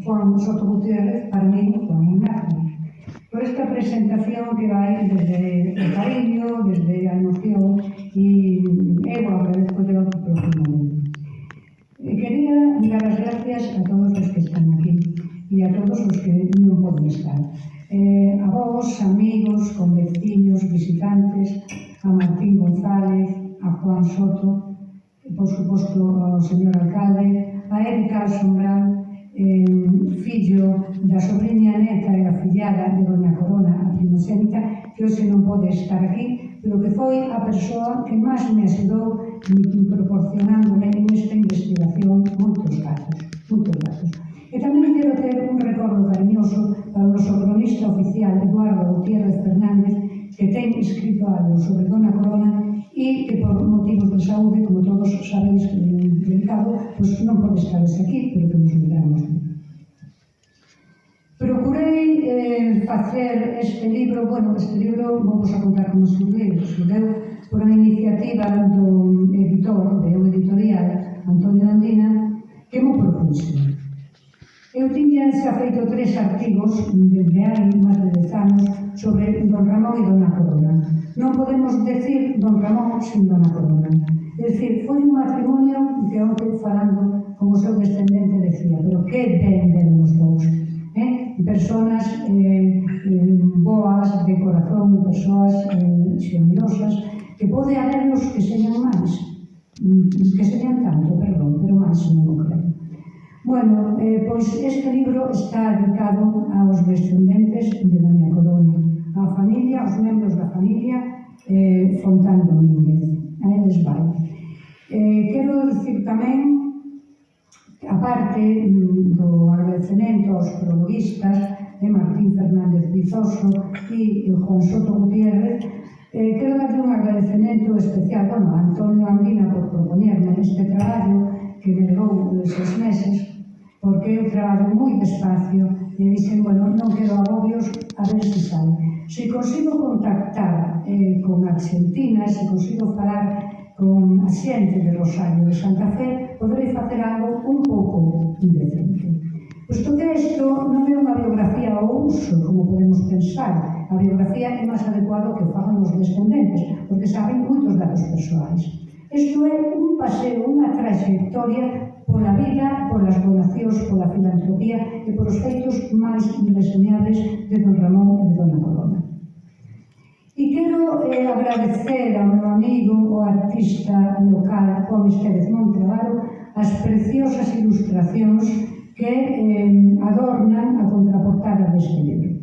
Juan Soto Gutiérrez, para mí, Juan Ignacio, por esta presentación que vai desde o cariño, desde a emoción, e eu agradezco yo profundamente. Quería dar as gracias a todos os que están aquí e a todos os que non poden estar. A vos, amigos, conveciños, visitantes, a Martín González, a Juan Soto, por suposto ao señor alcalde, a Erika Alsombrán, fillo da sobrinha neta e afillada de Doña Corona, a primogénita, que hoxe non pode estar aquí, pero que foi a persoa que máis me axudou proporcionándome nesta investigación moitos datos. E tamén quero ter un recordo cariñoso para o noso cronista oficial Eduardo Gutiérrez Fernández, que ten escrito algo sobre Dona Corona e que por motivos de saúde, como todos sabeis, delicado, pois non pode estar aquí, pero que nos miramos. Procurei facer este libro, este libro vamos a contar como surgiu por unha iniciativa do editor, do editorial, Antonio Andina, que mo propuxo. Eu tiña xa feito 3 artigos desde hai máis de 10 anos sobre Don Ramón e Dona Corona. Non podemos decir Don Ramón sin Dona Corona. É dicir, foi un matrimonio que onde falando como o seu descendente decía, pero que ben deron os dous. Persoas boas de corazón, persoas xenerosas, que pode haberlos que señan máis, que señan tanto, perdón, pero máis non o creo. Bueno, pois este libro está dedicado aos descendentes de Doña Corona, á familia, aos membros da familia Fontán Domínguez, a eles vai. Quero dicir tamén, aparte do agradecemento aos prologuistas de Martín Fernández Vizoso e Juan Soto Gutiérrez, quero darle un agradecemento especial a Antonio Andina por propoñerme este traballo que me levou 6 meses, porque eu traballo moi despacio e dixen, non quero agobios, a ver se sai. Se consigo contactar con Argentina, se consigo falar con a xente de Rosario de Santa Fe, poderei facer algo un pouco indecente. Posto que isto non é unha biografía ao uso, como podemos pensar. A biografía é máis adecuado que fagan os descendentes, porque saben moitos datos persoais. Isto é un paseo, unha trayectoria pola vida, polas donacións, pola filantropía e polos feitos máis indeseñables de Don Ramón e de Dona Corona. E quero agradecer ao meu amigo, o artista local Juan Estevez Montevaro, as preciosas ilustracións que adornan a contraportada deste libro.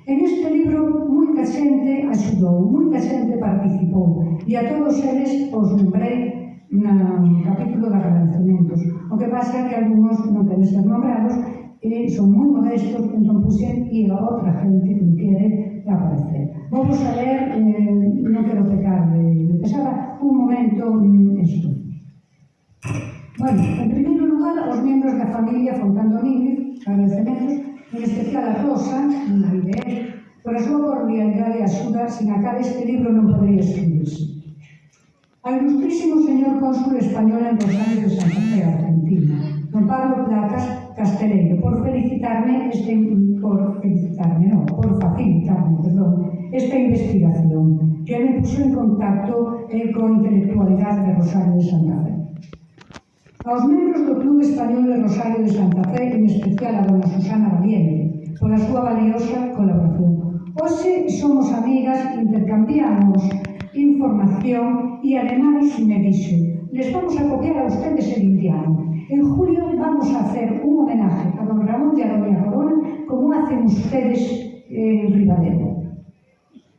En este libro moita xente axudou, moita xente participou e a todos eles os nombrei no capítulo de agradecementos. O que pasa é que algúns non queren ser nombrados e son moi modestos, entón puxen e a outra gente que non quere aparecer. Vamos a ler, non quero pecar de pesada, un momento isto. Bueno, en primeiro lugar, os membros da familia Fontán Domínguez, agradecementos, en especial a Rosa, unha idea, por a súa cordialidade e axuda, sin a cal este libro non podería escribirse. Ao ilustrísimo señor cónsul español en Rosario de Santa Fe, Argentina, don Pablo Placas Casteleiro, por facilitarme esta investigación, que me puso en contacto coa intelectualidade de Rosario de Santa Fe. Aos membros do Club Español de Rosario de Santa Fe, en especial a dona Susana Valiente, pola súa valiosa colaboración. Hoxe somos amigas, intercambiamos información e ademais me dixo, les vamos a copiar a ustedes el indiano. En julio vamos a hacer un homenaje a Don Ramón y a Doña Corona como hacen ustedes en Ribadeo.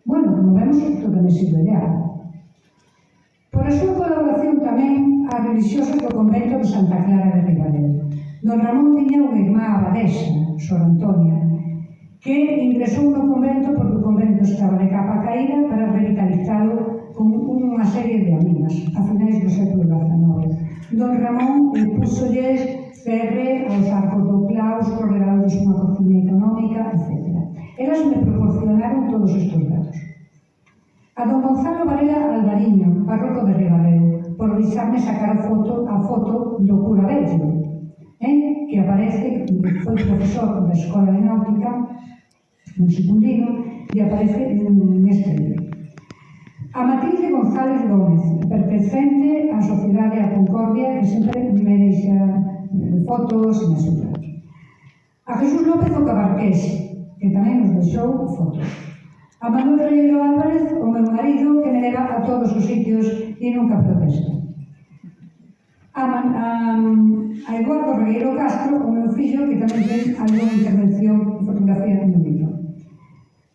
Bueno, como vemos, isto tamén sirve de algo. Por a súa colaboración tamén a religiosas do convento de Santa Clara de Ribadeo. Don Ramón tiña unha irmá abadesa, Sor Antonia, que ingresou no convento porque o convento estaba de capa caída para revitalizalo con unha serie de amigas a finais do século XIX. Don Ramón púxolles cerre aos arcos do claustro, regalolles unha cociña económica, etc. Elas me proporcionaron todos estes datos. A don Gonzalo Varela Alvariño, párroco de Ribadeo, por deixarme sacar a foto do cura vello, que que aparece, foi profesor da Escola de Náutica, no secundino, e aparece neste libro. A Matilde González Gómez, pertencente á Sociedade A Concordia, que sempre me deixa fotos e me asura. A Jesús López o Cabarqués, que tamén nos deixou fotos. A Manuel Reiro Álvarez, o meu marido, que me leva a todos os sitios e nunca protesta. A Eduardo Regueiro Castro, o meu fillo, que tamén ten alguna intervención de fotografía no libro.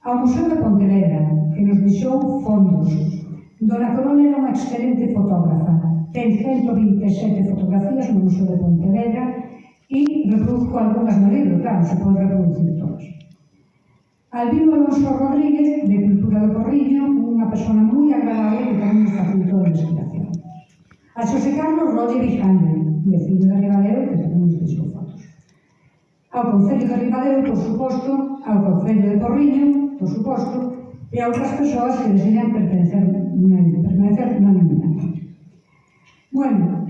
Ao Museo de Pontevedra, que nos deixou fondos. Dona Corona era unha excelente fotógrafa. Ten 127 fotografías no Museo de Pontevedra e reproduzco algunhas no libro, claro, se pode reproducir todas. Albino Alonso Rodríguez, de Cultura do Porriño, unha persona moi agradable que tamén nos facilitou a investigación. A Xosé Carlos Rolle Vijande, veciño de Ribadeo, que tamén nos deixou fotos. Ao Concello de Ribadeo, por suposto, ao Concello de Porriño, por suposto, e a outras persoas que deseñan pertenecer anónimamente. Bueno,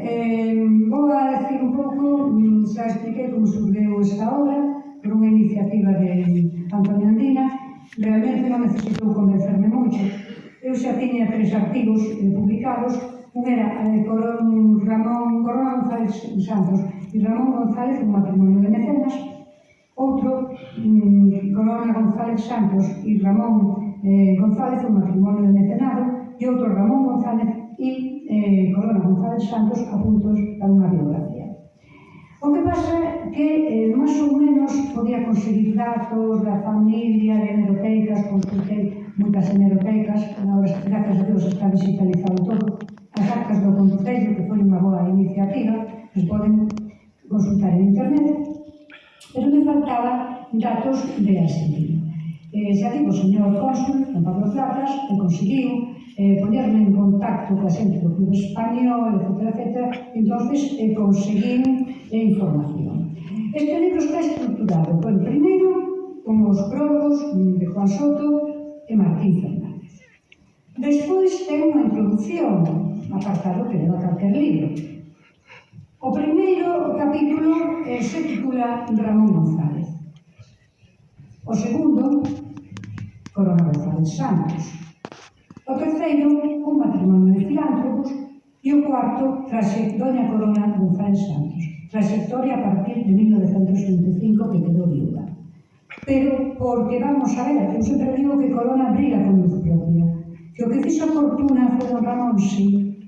vou a decir un pouco, xa expliquei como surgiu esta obra, por unha iniciativa de Antonio Andina. Realmente non necesitou convencerme moito. Eu xa tiña 3 artigos publicados. Un era Ramón Corona González Santos e Ramón González, un matrimonio de mecenas. Outro, Corona González Santos e Ramón González, un matrimonio de mecenado. E outro, Ramón González e Corona González Santos, apuntos para unha biografía. O que pasa que, máis ou menos, podía conseguir datos da familia, de hemerotecas, consultei moitas hemerotecas, agora, gracias a Deus, está digitalizado todo, as actas do Concello, que foi unha boa iniciativa, que poden consultar en internet, pero me faltaba datos de Argentina. Xa digo, o señor cónsul, Don Pablo Platas, que conseguiu ponerme en contacto coa xente do Club Español, etc. Entonces, conseguí información. Este libro está estruturado, primeiro, con os prólogos de Juan Soto e Martín Fernández. Despois ten unha introducción, apartado que leva calquer libro. O primeiro capítulo se titula Ramón González. O segundo, Corona González Santos. O terceiro, un matrimonio de filántropos. E o cuarto, Doña Corona González Santos. Trayectoria a partir de 1925, que quedou viuda. Pero, porque vamos a ver, eu sempre digo que Corona brilla con luz propia. Que o que fixo fortuna foi Don Ramón, sí,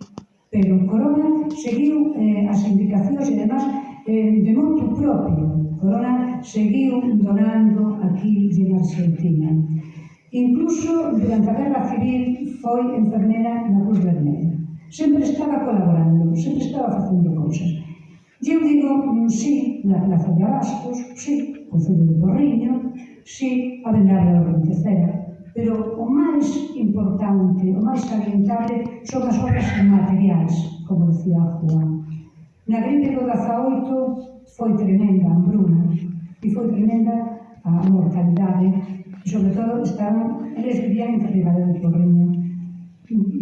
pero Corona seguiu as indicacións e demás de moito propio. Corona seguiu donando aquí en Argentina. Incluso durante a Guerra Civil foi enfermera na Cruz Vermelha. Sempre estaba colaborando, sempre estaba facendo cousas. E eu digo, sí, na Plaza de Abastos, sí, Concello de Porriño, sí, a Vendaria da Roncecera, pero o máis importante, o máis salientable son as obras materiais, como decía Juan. Na gripe do 18 foi tremenda a hambruna e foi tremenda a mortalidade e, sobre todo, eles vivían en Ribadeo de Porriño.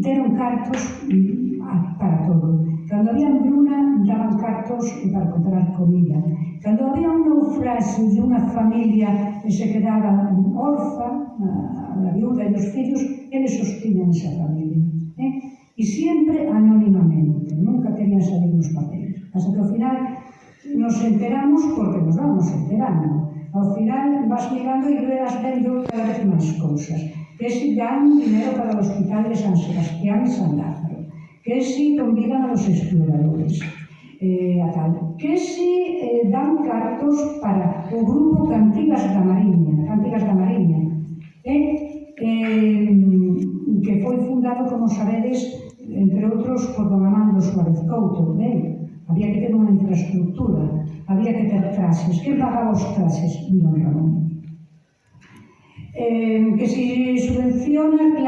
Deron cartos para todo. Cando había hambruna, daban cartos para comprar comida. Cando había un naufraxio de unha familia que se quedaba orfa, a viuda e os fillos, eles sostiñan esa familia. E sempre anónimamente, nunca querían salir nos papeles. Hasta que ao final nos enteramos porque nos vamos enterando. Ao final vas mirando e vas vendo cada vez máis cousas. Que si dan dinero para o Hospital de San Sebastián e San Lázaro, que si convidan a los exploradores, que si dan cartos para o grupo Cantigas da Mariña, que foi fundado, como sabedes, entre outros, por Don Amando Suárez Couto. Había que ter unha infraestructura, había que ter traxes. Que pagaba os traxes? Don Ramón. Que se subvenciona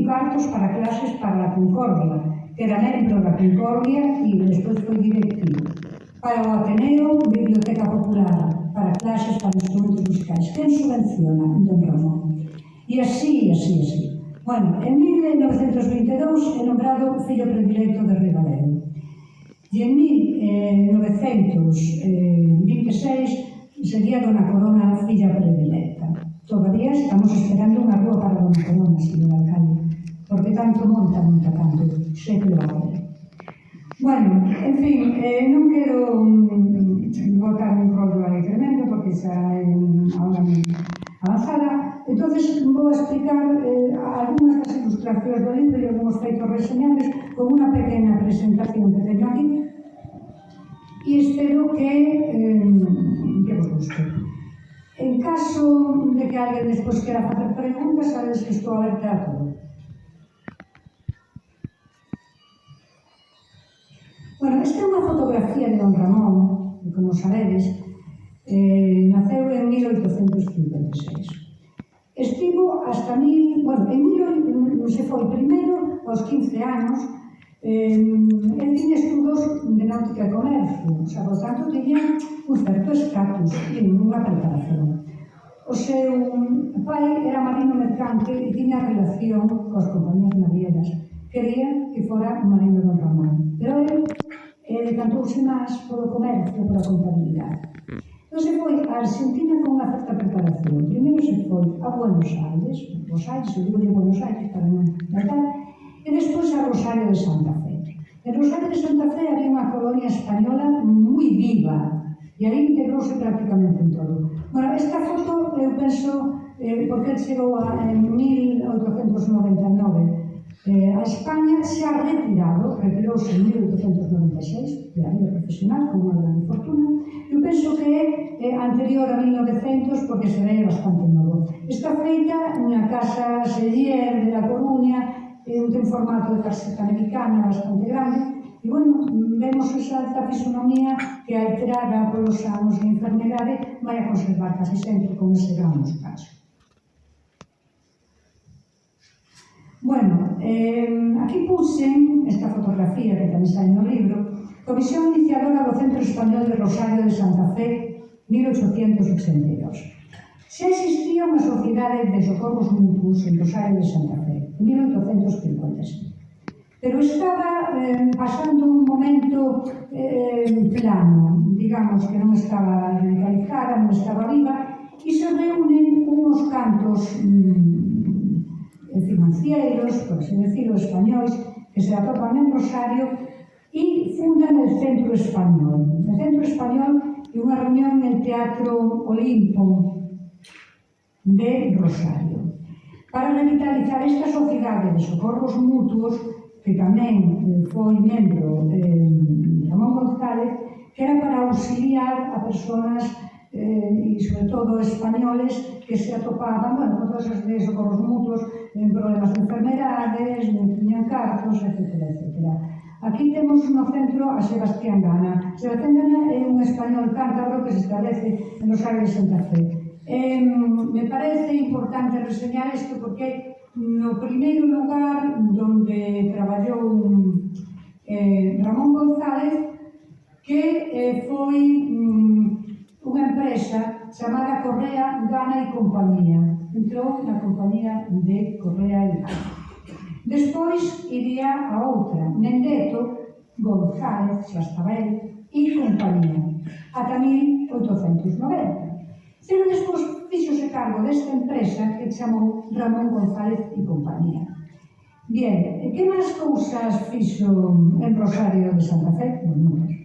cartos para clases para a Concordia, que era membro da Concordia e despois foi directivo. Para o Ateneo, Biblioteca Popular, para clases para instrumentos musicais. Quen subvenciona? Don Ramón. E así. Bueno, en 1922 é nombrado fillo predilecto de Ribadeo. E en 1926 sería Dona Corona filla predilecta. Todavía estamos esperando unha rúa para Dona Corona, señor alcalde, porque tanto monta tanto, sei que lo va a ver. Bueno, en fin, non quero botar un rollo aí tremendo porque xa é unha hora avanzada. Entonces vou explicar algunhas das ilustracións do libro e algúns feitos reseñables con unha pequena presentación que teño aquí e espero que vos guste. En caso de que alguén despois quera facer preguntas, sabedes que estou aberta a todo. Bueno, esta é unha fotografía de don Ramón, que, como sabedes, naceu en 1856. Estivo hasta se foi primeiro aos 15 anos, el tiña estudos de náutica e comercio, o sea, por tanto, tiña un certo estatus e unha preparación. O seu pai era marino mercante e tiña relación coas compañías navieras. Quería que fora marino don Ramón, pero ele decantouse máis polo comercio, pola contabilidade. Entón se foi a Argentina con unha certa preparación. Primeiro se foi a Buenos Aires, eu digo de Buenos Aires para non tratar, e despois a Rosario de Santa Fe. En Rosario de Santa Fe había unha colonia española moi viva, e aí integrouse prácticamente en todo. Bueno, esta foto, eu penso, porque ele chegou en 1899 a España, se ha retirouse en 1896 de la vida profesional con unha gran fortuna. Eu penso que é anterior a 1900 porque se ve bastante novo. Está feita na Casa Sellier de La Coruña, ten un formato de caseta americana bastante grande, e, bueno, vemos esa alta fisonomía que, alterada polos anos de enfermedade, vai a conservar casi sempre con ese gran moscacho. Bueno, aquí puxen esta fotografía que tamén sai no libro, Comisión Iniciadora do Centro Español de Rosario de Santa Fe, 1882. Xa existía unha sociedade de socorros mutuos en Rosario de Santa Fe, en 1857. Pero estaba pasando un momento plano, digamos que non estaba radicalizada, non estaba viva, e se reúnen unos cantos financieros, por así decirlo, españois, que se atopan en Rosario e fundan el Centro Español. El Centro Español é unha reunión en el Teatro Olimpo de Rosario. Para revitalizar esta sociedade de socorros mutuos, que tamén foi membro Ramón González, que era para auxiliar a persoas e, sobre todo, españoles que se atopaban, bueno, con cosas de socorros mutuos, en problemas de enfermedades, tiñan cartos, etc. Aquí temos no centro a Sebastián Gana. Sebastián Gana é un español cántabro que se establece en Rosario de Santa Fe. Me parece importante reseñar isto porque no primeiro lugar donde traballou Ramón González, que foi unha empresa chamada Correa, Gana e Compañía. Entrou na compañía de Correa e Gana. Despois iría a outra, Mendeto, González, xa estaba el, e Compañía, ata 1890. Pero despois fixose cargo desta empresa que chamou Ramón González e Compañía. Bien, que máis cousas fixo en Rosario de Santa Fe? Moitas.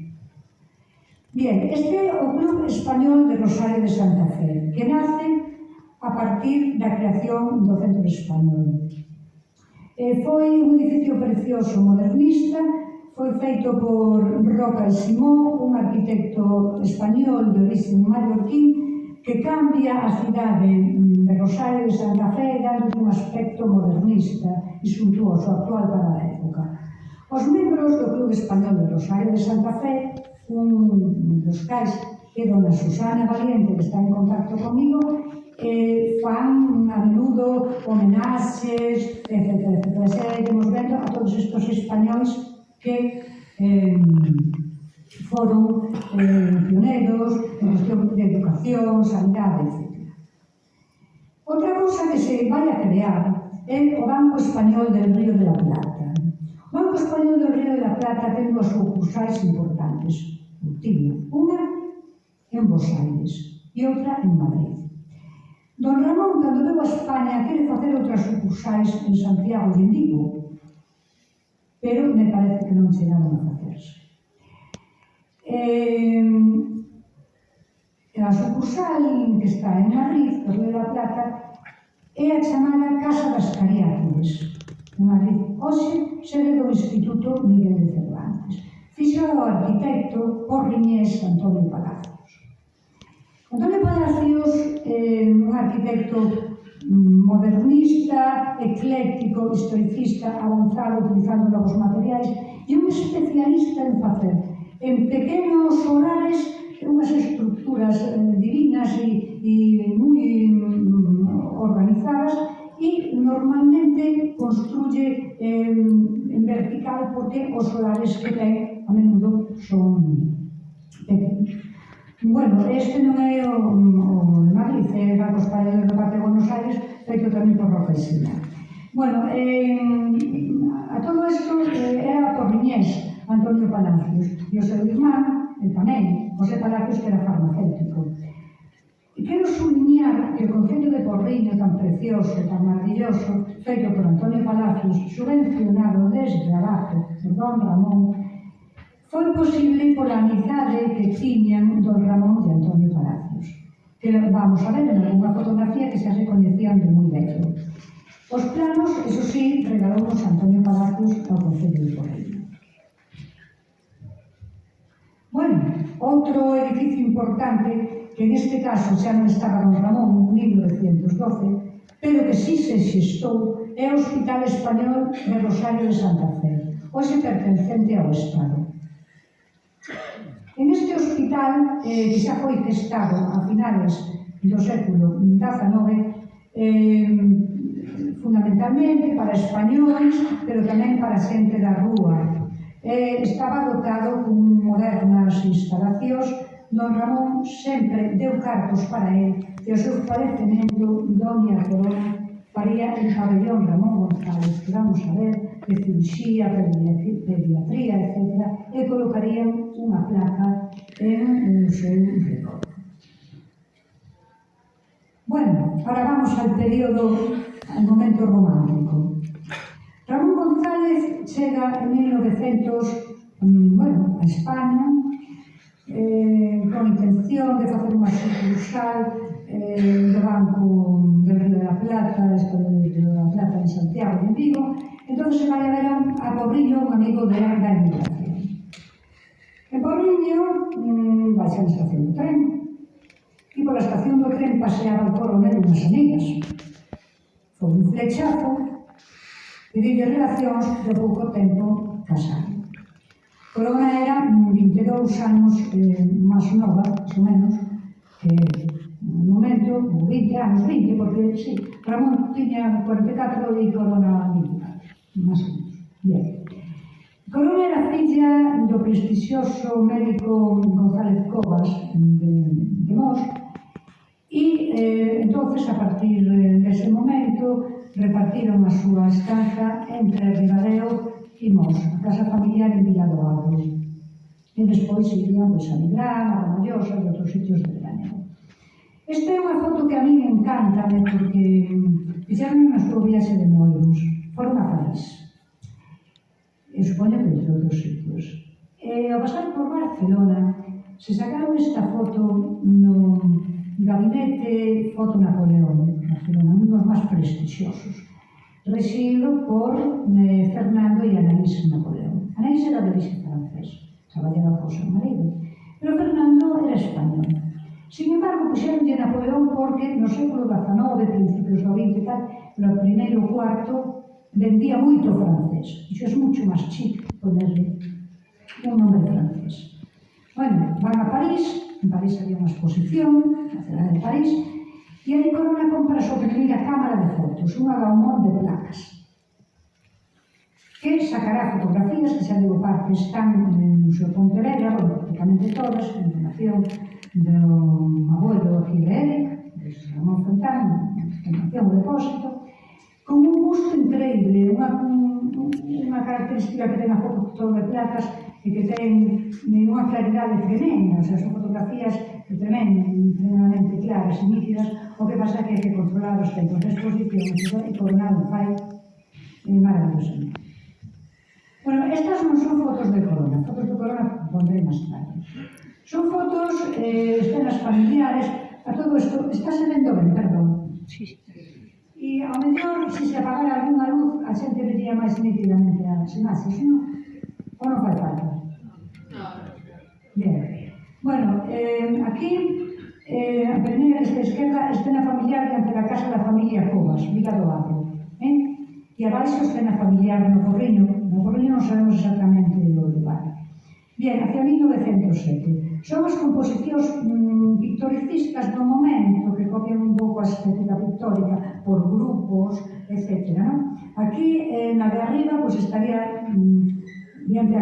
Bien, este é o Club Español de Rosario de Santa Fe, que nace a partir da creación do Centro Español. Foi un edificio precioso modernista, foi feito por Roca e Simón, un arquitecto español de origen mallorquín, que cambia a cidade de Rosario de Santa Fe dando un aspecto modernista e suntuoso, actual para a época. Os membros do Club Español de Rosario de Santa Fe, un dos cais é dona Susana Valiente, que está en contacto comigo, fan a menudo homenaxes, etc. Xa iremos vendo a todos estes españois que foron pioneiros en cuestión de educación, sanidade, etc. Outra cousa que se vai a crear é o Banco Español del Río de la Plata. Banco Español do Río de la Plata ten dúas sucursais importantes. Tiña unha en Bos Aires e outra en Madrid. Don Ramón, cando veu a España, quere facer outras sucursais en Santiago e en Vigo, pero me parece que non chegaron a facerse. A sucursal que está en Madrid, do Río de la Plata, é a chamada Casa das Cariátides. En Madrid, hoxe, sede do Instituto Miguel de Cervantes. Fixo o arquitecto porriñés Antonio Palacios. Antonio Palacios é un arquitecto modernista, ecléctico, historicista, avanzado, utilizando novos materiais, e un especialista en facer en pequenos solares unhas estructuras divinas e moi organizadas, e normalmente construye en vertical porque os solares que ten a menudo son pequenos. Bueno, este non é o Madrid, é o Banco Español do Parque de Buenos Aires, feito tamén por Roca e Sila. Bueno, a todo isto era porriñés Antonio Palacios, e o seu irmán, tamén, José Palacios, que era farmacéutico. E quero subliñar que o Concello de Porriño, tan precioso, tan maravilloso, feito por Antonio Palacios, subvencionado desde abajo por Don Ramón, foi posible pola amizade que tiñan Don Ramón e Antonio Palacios, que vamos a ver en alguna fotografía que xa se coñecían de moi vello. Os planos, eso sí, regalounos Antonio Palacios ao Concello de Porriño. Bueno, outro edificio importante que neste caso xa non estaba Don Ramón en 1912, pero que sí se xestou, é o Hospital Español de Rosario de Santa Fe, hoxe pertencente ao Estado. En este hospital, que xa foi gestado a finales do século XIX, fundamentalmente para españoles, pero tamén para xente da rúa, estaba dotado con modernas instalacións. Don Ramón sempre deu cartos para él e o seu falecemento Doña Corona faría el pabellón Ramón González, que vamos a ver, de cirurxía, pediatría, etc., e colocarían unha placa en o seu recordo. Bueno, ahora vamos al período, al momento romántico. Ramón González chega en 1900, a España, con intención de facer unha sucursal do Banco del Río de la Plata, en Santiago e en Vigo. Entón se vai a ver a Porriño, un amigo de da emigración. En Porriño vai a estación do tren, e pola estación do tren paseaba o coronel unhas amigas. Foi un flechazo e dille relacións de pouco tempo casaron. Corona era 22 anos máis nova, máis ou menos, que no momento, 20 anos, 20, porque, sí, Ramón tiña 44 e Corona 24, máis ou menos. Bien. Corona era filla do prestixioso médico González Cobas de Mos, e entonces, a partir dese momento, repartiron a súa estanza entre Ribadeo e Mos, a casa familiar en Villa do Agro. E despois irían a Migrán, a Ramallosa e outros sitios de veraneo. Esta é unha foto que a mí me encanta, porque fixaron na súa viaxe de noivos. Foron a París. E supoño que entre outros sitios. E ao pasar por Barcelona, se sacaron esta foto no Gabinete Foto Napoleón, Barcelona, un dos máis prestixiosos, rexido por Fernando e Anaís Napoleón. Anaís era de orixe francés, traballaba por seu marido, pero Fernando era español. Sin embargo, puxeronlle Napoleón porque no século XIX, principios do XX e tal, no primeiro cuarto, vendía moito francés. Iso é moito máis chic ponerle un nome francés. Bueno, van a París, en París había unha exposición, na cidade de París, e aí Corona compra a súa primeira cámara de fotos, unha Gaumont de placas, que sacará fotografías que xa digo parte están no seu Pontevedra, prácticamente todas, a información do abuelo aquí de Eric, de Ramón Fontán, información do depósito, con un gusto increíble, unha característica que ten a foto todo de placas e que ten unha claridade tremenda, o sea, son fotografías tremendamente claras e nítidas, o que pasa que hai que controlar os tempos de exposición e Coronado fai maravillosamente. Bueno, estas non son fotos de Corona pondré máis tarde. Son fotos, escenas familiares, a todo isto, está se vendo ben, perdón. E ao mellor, se se apagara algunha luz, a xente vería máis nítidamente as imaxes, non? Ou non fai falta? Bien. Bueno, aquí, a primeira esquerda, escena familiar diante da casa da familia Cobas, Vila do Abro. E abaixo, escena familiar no Porriño non sabemos exactamente o lugar. Bien, hacia 1907. Son as composicións pictoricistas do momento que copian un pouco a estética pictórica por grupos, etc. Aquí, na de arriba, estaría diante a